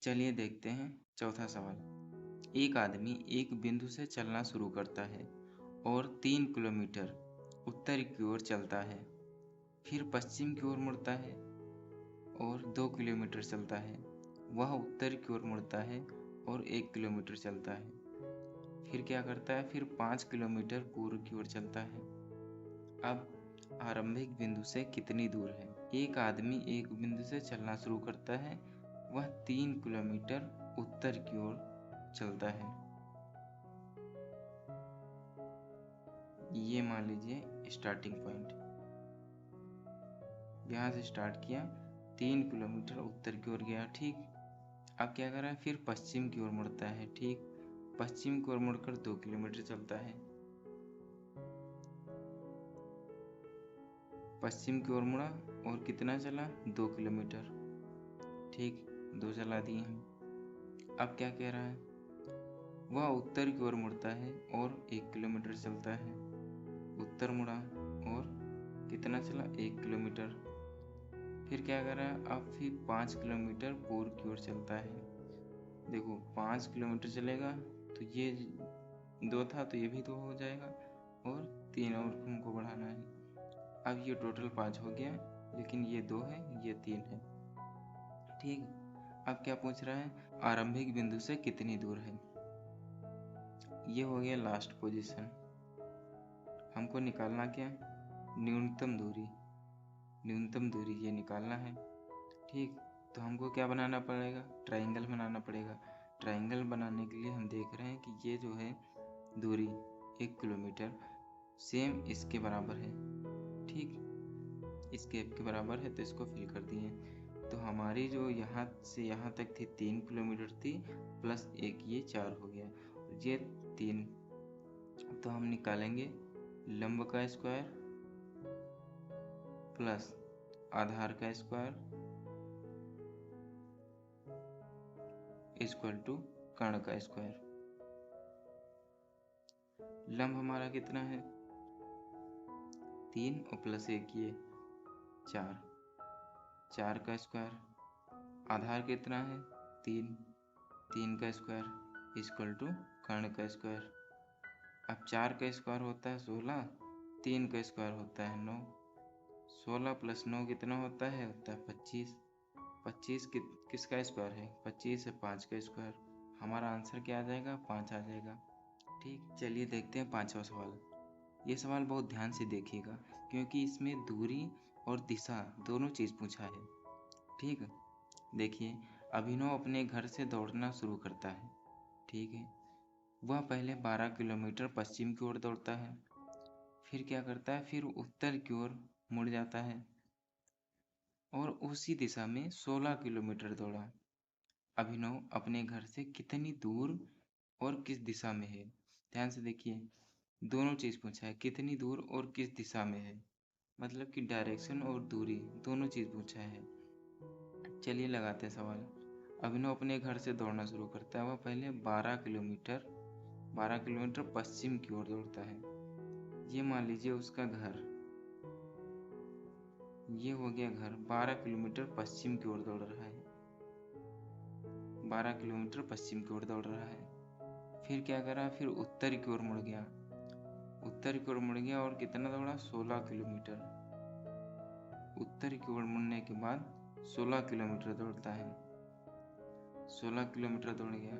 चलिए देखते हैं चौथा सवाल। एक आदमी एक बिंदु से चलना शुरू करता है और 3 किलोमीटर उत्तर की ओर चलता है, फिर पश्चिम की ओर मुड़ता है और 2 किलोमीटर चलता है। वह उत्तर की ओर मुड़ता है और 1 किलोमीटर चलता है। फिर क्या करता है? फिर 5 किलोमीटर पूर्व की ओर चलता है। अब आरंभिक बिंदु से कितनी दूर है? एक आदमी एक बिंदु से चलना शुरू करता है, वह 3 किलोमीटर उत्तर की ओर चलता है। ये मान लीजिए स्टार्टिंग पॉइंट, यहाँ से स्टार्ट किया, 3 किलोमीटर उत्तर की ओर गया। ठीक, अब क्या कर रहा है? फिर पश्चिम की ओर मुड़ता है। ठीक, पश्चिम की ओर मुड़कर 2 किलोमीटर चलता है। पश्चिम की ओर मुड़ा और कितना चला? 2 किलोमीटर। ठीक, 2 चला दिए हम। अब क्या कह रहा है? वह उत्तर की ओर मुड़ता है और 1 किलोमीटर चलता है। उत्तर मुड़ा और कितना चला? 1 किलोमीटर। फिर क्या कर रहा है? अब फिर 5 किलोमीटर पूर्व की ओर चलता है। देखो 5 किलोमीटर चलेगा तो ये 2 था तो ये भी 2 हो जाएगा और 3 और हमको बढ़ाना है। अब ये टोटल 5 हो गया, लेकिन ये 2 है, ये 3 है। ठीक, अब क्या पूछ रहा है? आरंभिक बिंदु से कितनी दूर है? ये हो गया लास्ट पोजीशन। हमको निकालना क्या? न्यूनतम दूरी। न्यूनतम दूरी ये निकालना है। ठीक, तो हमको क्या बनाना पड़ेगा? ट्राइंगल बनाना पड़ेगा। ट्राइंगल बनाने के लिए हम देख रहे हैं कि ये जो है दूरी 1 किलोमीटर सेम इसके बराबर है। ठीक, इसके के बराबर है तो इसको फिल कर दिए। तो हमारी जो यहाँ से यहाँ तक थी 3 किलोमीटर थी, प्लस 1 ये 4 हो गया, ये 3। तो हम निकालेंगे लंब का स्क्वायर प्लस आधार का स्क्वायर इक्वल टू कर्ण का स्क्वायर। लंब हमारा कितना है? 3 और प्लस 1 ये 4, 4 का स्क्वायर। आधार कितना है? 3, 3 का स्क्वायर इक्वल टू कर्ण का स्क्वायर। अब 4 का स्क्वायर होता है 16, 3 का स्क्वायर होता है 9। 16 प्लस 9 कितना होता है? 25। 25 किसका स्क्वायर है? 25 है 5 का स्क्वायर। हमारा आंसर क्या आ जाएगा? 5 आ जाएगा। ठीक, चलिए देखते हैं 5वां सवाल। ये सवाल बहुत ध्यान से देखिएगा क्योंकि इसमें दूरी और दिशा दोनों चीज़ पूछा है। ठीक, देखिए अभिनव अपने घर से दौड़ना शुरू करता है। ठीक है, वह पहले 12 किलोमीटर पश्चिम की ओर दौड़ता है, फिर क्या करता है? फिर उत्तर की ओर मुड़ जाता है और उसी दिशा में 16 किलोमीटर दौड़ा। अभिनव अपने घर से कितनी दूर और किस दिशा में है? ध्यान से देखिए, दोनों चीज़ पूछा है, कितनी दूर और किस दिशा में है, मतलब कि डायरेक्शन और दूरी दोनों चीज़ पूछा है। चलिए लगाते हैं सवाल। अभिनव अपने घर से दौड़ना शुरू करता है, वह पहले 12 किलोमीटर पश्चिम की ओर दौड़ता है। ये मान लीजिए उसका घर, ये हो गया घर। 12 किलोमीटर पश्चिम की ओर दौड़ रहा है, 12 किलोमीटर पश्चिम की ओर दौड़ रहा है। फिर क्या करा? फिर उत्तर की ओर मुड़ गया, उत्तर की ओर मुड़ गया और कितना दौड़ा? 16 किलोमीटर। उत्तर की ओर मुड़ने के बाद 16 किलोमीटर दौड़ता है, 16 किलोमीटर दौड़ गया।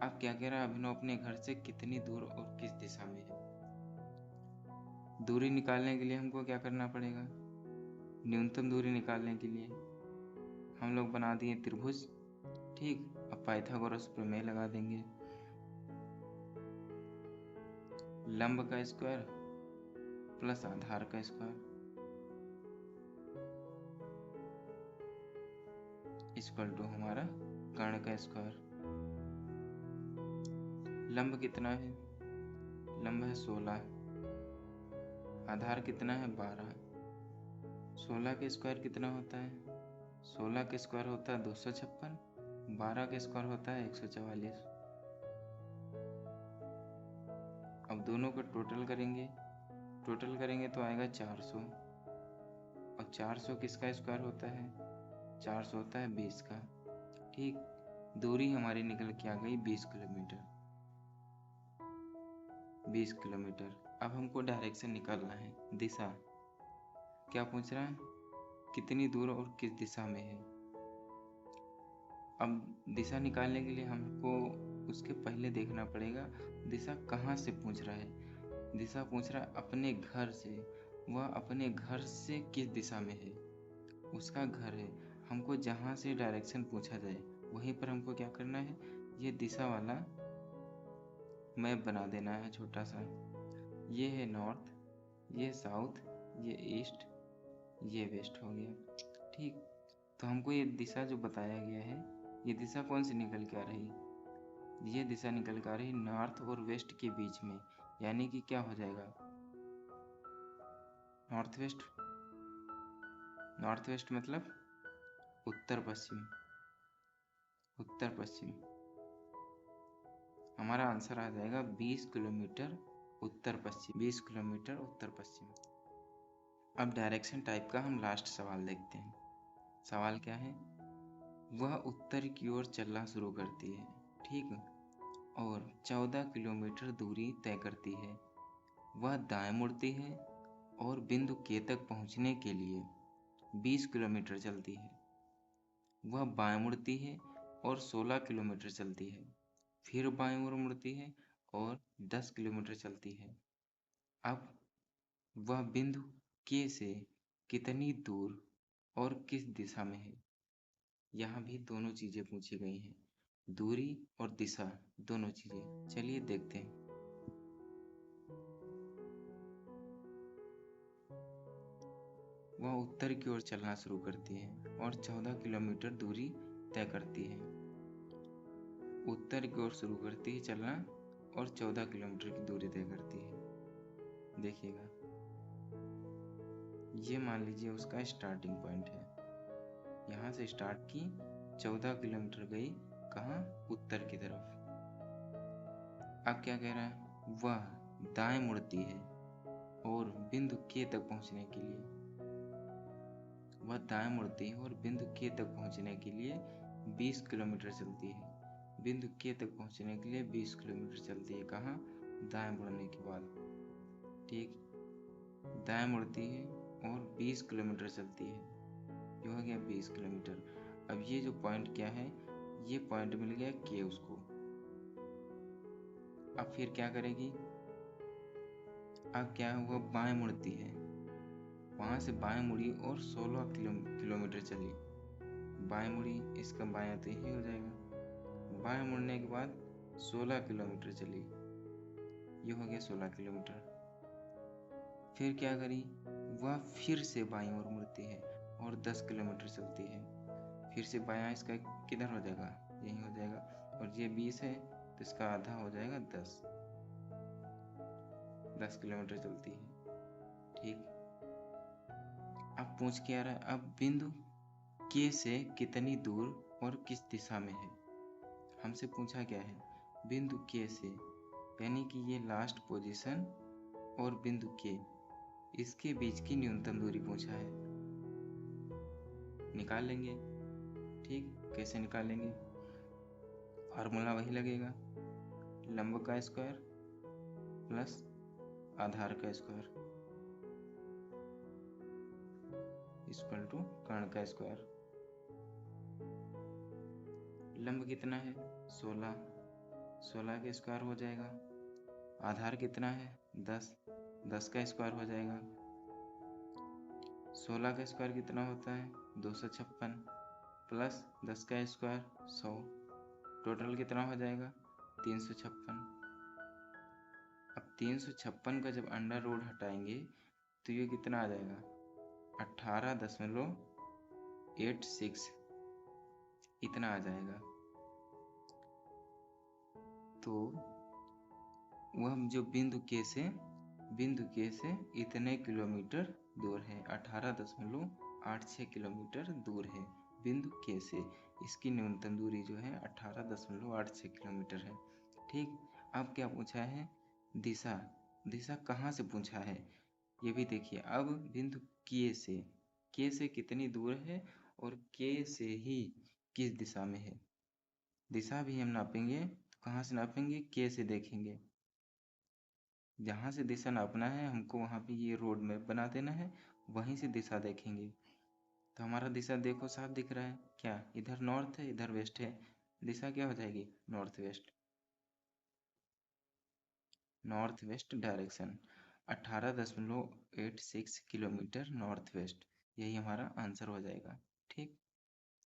अब क्या कह रहा है? अभिनव अपने घर से कितनी दूर और किस दिशा में है? दूरी निकालने के लिए हमको क्या करना पड़ेगा? न्यूनतम दूरी निकालने के लिए हम लोग बना दिए त्रिभुज। ठीक, अब पाइथागोरस प्रमेय लगा देंगे। लंब का स्क्वायर प्लस आधार का स्क्वायर इक्वल टू हमारा कर्ण का स्क्वायर। लंब कितना है? लंब है 16, आधार कितना है? 12। 16 के स्क्वायर कितना होता है? 16 के स्क्वायर होता है 256, 12 के स्क्वायर होता है 144। अब दोनों का टोटल करेंगे तो आएगा 400। और 400 किसका स्क्वायर होता है? 400 होता है 20 का। ठीक, दूरी हमारी निकल के आ गई 20 किलोमीटर। 20 किलोमीटर। अब हमको डायरेक्शन निकालना है, दिशा। क्या पूछ रहा है? कितनी दूर और किस दिशा में है। अब दिशा निकालने के लिए हमको उसके पहले देखना पड़ेगा दिशा कहाँ से पूछ रहा है। दिशा पूछ रहा है अपने घर से। वह अपने घर से किस दिशा में है। उसका घर है। हमको जहाँ से डायरेक्शन पूछा जाए वहीं पर हमको क्या करना है, ये दिशा वाला मैप बना देना है छोटा सा। ये है नॉर्थ, ये साउथ, ये ईस्ट, ये वेस्ट हो गया। ठीक, तो हमको ये दिशा जो बताया गया है, ये दिशा कौन सी निकल के आ रही, ये दिशा निकल के आ रही नॉर्थ और वेस्ट के बीच में, यानी कि क्या हो जाएगा, नॉर्थ वेस्ट। नॉर्थ वेस्ट मतलब उत्तर पश्चिम। उत्तर पश्चिम हमारा आंसर आ जाएगा 20 किलोमीटर उत्तर पश्चिम। 20 किलोमीटर उत्तर पश्चिम। अब डायरेक्शन टाइप का हम लास्ट सवाल देखते हैं। सवाल क्या है, वह उत्तर की ओर चलना शुरू करती है, ठीक, और 14 किलोमीटर दूरी तय करती है। वह दाएं मुड़ती है और बिंदु के तक पहुंचने के लिए 20 किलोमीटर चलती है। वह बाएं मुड़ती है और 16 किलोमीटर चलती है, फिर बाएं ओर मुड़ती है और 10 किलोमीटर चलती है। अब वह बिंदु के से कितनी दूर और किस दिशा में है। यहाँ भी दोनों चीजें पूछी गई हैं, दूरी और दिशा, दोनों चीजें। चलिए देखते हैं। वह उत्तर की ओर चलना शुरू करती है और 14 किलोमीटर दूरी तय करती है। उत्तर की ओर शुरू करती है चलना और 14 किलोमीटर की दूरी तय करती है। देखिएगा, ये मान लीजिए उसका स्टार्टिंग पॉइंट है। यहाँ से स्टार्ट की, 14 किलोमीटर गई कहाँ, उत्तर की तरफ। अब क्या कह रहा है, वह दाएं मुड़ती है और बिंदु के तक पहुंचने के लिए, वह दाएं मुड़ती है और बिंदु के तक पहुंचने के लिए 20 किलोमीटर चलती है। बिंदु के तक पहुंचने के लिए 20 किलोमीटर चलती है, कहाँ, दाएं मुड़ने के बाद। ठीक, दाएं मुड़ती है और 20 किलोमीटर चलती है, ये हो गया 20 किलोमीटर। अब ये जो पॉइंट क्या है, ये पॉइंट मिल गया के उसको। अब फिर क्या करेगी, अब क्या हुआ, बाएं मुड़ती है, वहां से बाएं मुड़ी और 16 किलोमीटर चली। बाएं मुड़ी, इसका बायां तो यही हो जाएगा। बाएं मुड़ने के बाद 16 किलोमीटर चली, ये हो गया 16 किलोमीटर। फिर क्या करी, वह फिर से बाईं ओर मुड़ती है और 10 किलोमीटर चलती है। फिर से बायां, इसका किधर हो जाएगा, यही हो जाएगा, और ये 20 है तो इसका आधा हो जाएगा 10 किलोमीटर चलती है। ठीक, अब पूछ के आ रहा है, अब बिंदु के से कितनी दूर और किस दिशा में है। हमसे पूछा क्या है, बिंदु के से, यानी कि ये लास्ट पोजीशन और बिंदु के, इसके बीच की न्यूनतम दूरी पूछा है। निकाल लेंगे। ठीक, कैसे निकालेंगे, फार्मूला वही लगेगा, लंब का स्क्वायर प्लस आधार का स्क्वायर इक्वल टू कर्ण का स्क्वायर। लंब कितना है, 16, 16 का स्क्वायर हो जाएगा। आधार कितना है, 10, 10 का स्क्वायर हो जाएगा। 16 का स्क्वायर कितना होता है, 256, प्लस 10 का स्क्वायर 100, टोटल कितना हो जाएगा, 356। अब 356 का जब अंडर रूट हटाएंगे तो ये कितना आ जाएगा, 18.86, इतना आ जाएगा। तो वह जो बिंदु के से इतने किलोमीटर दूर है, 18.86 किलोमीटर दूर है बिंदु के से। इसकी न्यूनतम दूरी जो है 18.86 किलोमीटर है। ठीक, अब क्या पूछा है, दिशा। दिशा कहाँ से पूछा है, ये भी देखिए। अब बिंदु के से कितनी दूर है और के से ही किस दिशा में है, दिशा भी हम नापेंगे तो कहाँ से नापेंगे, के से देखेंगे। जहाँ से दिशा नापना है हमको वहाँ पे ये रोड मैप बना देना है, वहीं से दिशा देखेंगे। तो हमारा दिशा देखो साफ दिख रहा है क्या, इधर नॉर्थ है इधर वेस्ट है, दिशा क्या हो जाएगी, north west, north west direction. 18.86 kilometre north west, यही हमारा आंसर हो जाएगा।